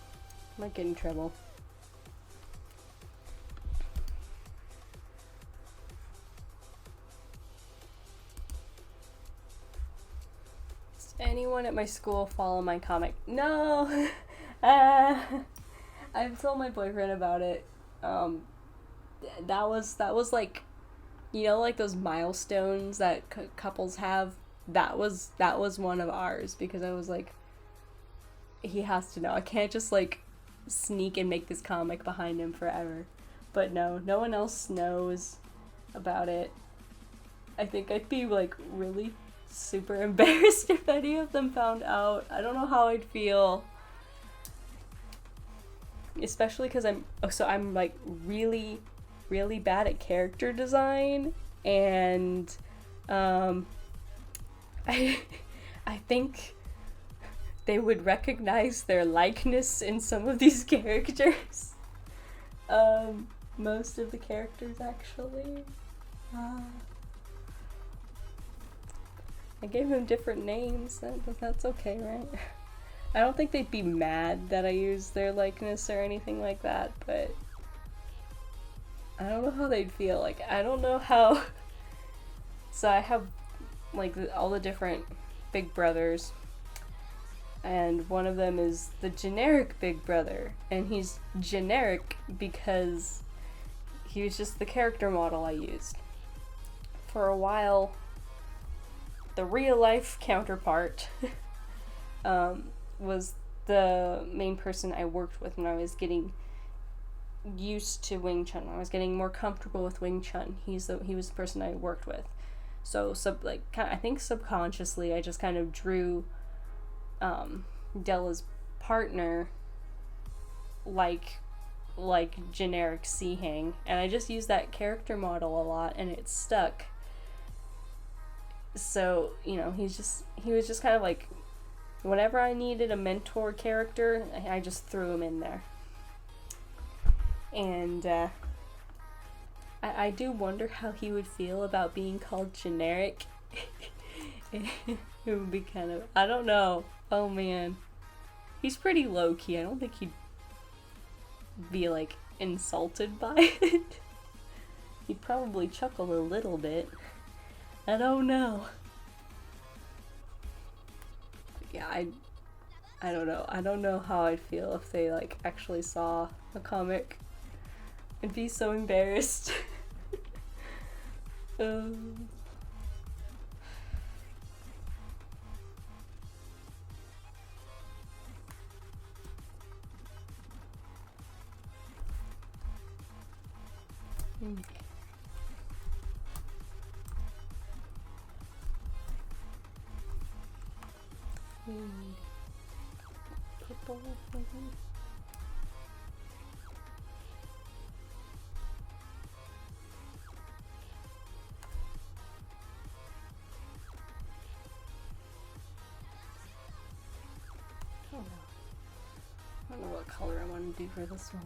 S1: Might get in trouble. anyone at my school follow my comic? No. uh, I've told my boyfriend about it. That was like, you know, like those milestones that couples have. That was one of ours, because I was like, he has to know. I can't just like sneak and make this comic behind him forever. But no one else knows about it. I think I'd be like really super embarrassed if any of them found out. I don't know how I'd feel. Especially because I'm like really, really bad at character design, and I I think they would recognize their likeness in some of these characters. Most of the characters, actually. I gave them different names. That's okay, right? I don't think they'd be mad that I used their likeness or anything like that, but I don't know how they'd feel. Like, I don't know how... So I have, like, all the different Big Brothers, and one of them is the generic Big Brother, and he's generic because he was just the character model I used. For a while, the real-life counterpart was the main person I worked with when I was getting used to Wing Chun. I was getting more comfortable with Wing Chun. He was the person I worked with. So I think subconsciously I just kind of drew Della's partner like generic Sihang, and I just used that character model a lot, and it stuck. So, you know, he was just kind of like, whenever I needed a mentor character, I just threw him in there. And I do wonder how he would feel about being called generic. It would be kind of, I don't know. Oh man. He's pretty low key. I don't think he'd be like insulted by it. He'd probably chuckle a little bit. I don't know. Yeah, I don't know. I don't know how I'd feel if they like actually saw a comic. I'd be so embarrassed. Purple, maybe? I don't know what color I want to do for this one.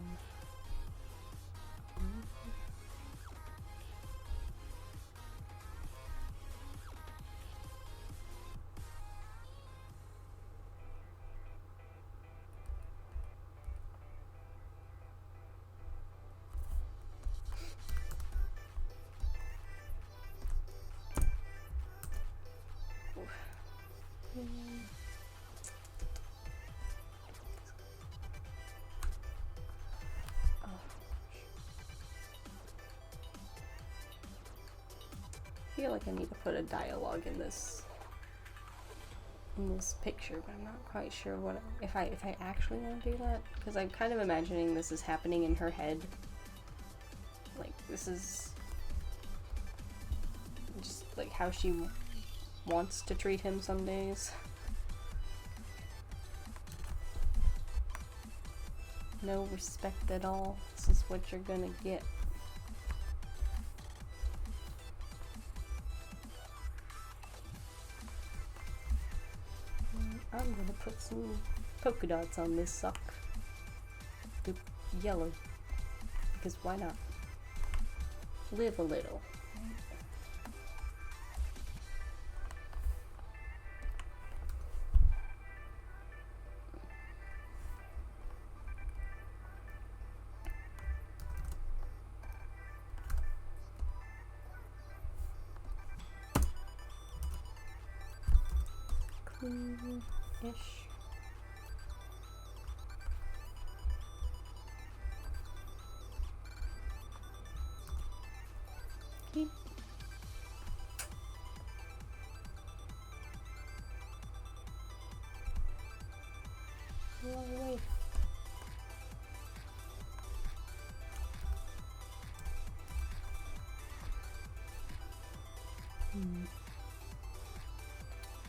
S1: I feel like I need to put a dialogue in this picture, but I'm not quite sure what if I actually want to do that, because I'm kind of imagining this is happening in her head. Like, this is just like how she wants to treat him some days. No respect at all. This is what you're gonna get. I'm gonna put some polka dots on this sock. The yellow. Because why not? Live a little. ish. Okay. Away.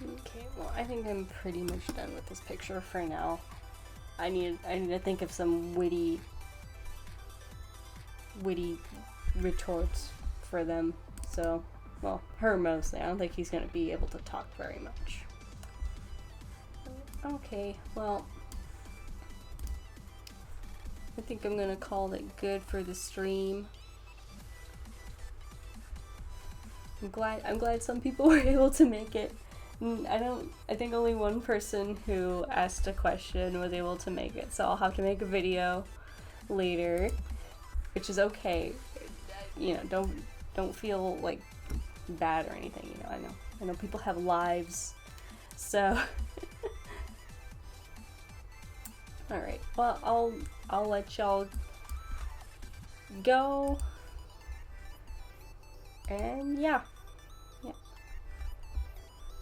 S1: Okay, well, I think I'm pretty much done with this picture for now. I need to think of some witty retorts for them. So, well, her mostly. I don't think he's gonna be able to talk very much. Okay, well, I think I'm gonna call it good for the stream. I'm glad some people were able to make it. I think only one person who asked a question was able to make it, so I'll have to make a video later, which is okay. You know, don't feel like bad or anything, you know. I know people have lives. So all right. Well, I'll let y'all go. And yeah.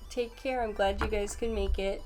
S1: Take care. I'm glad you guys could make it.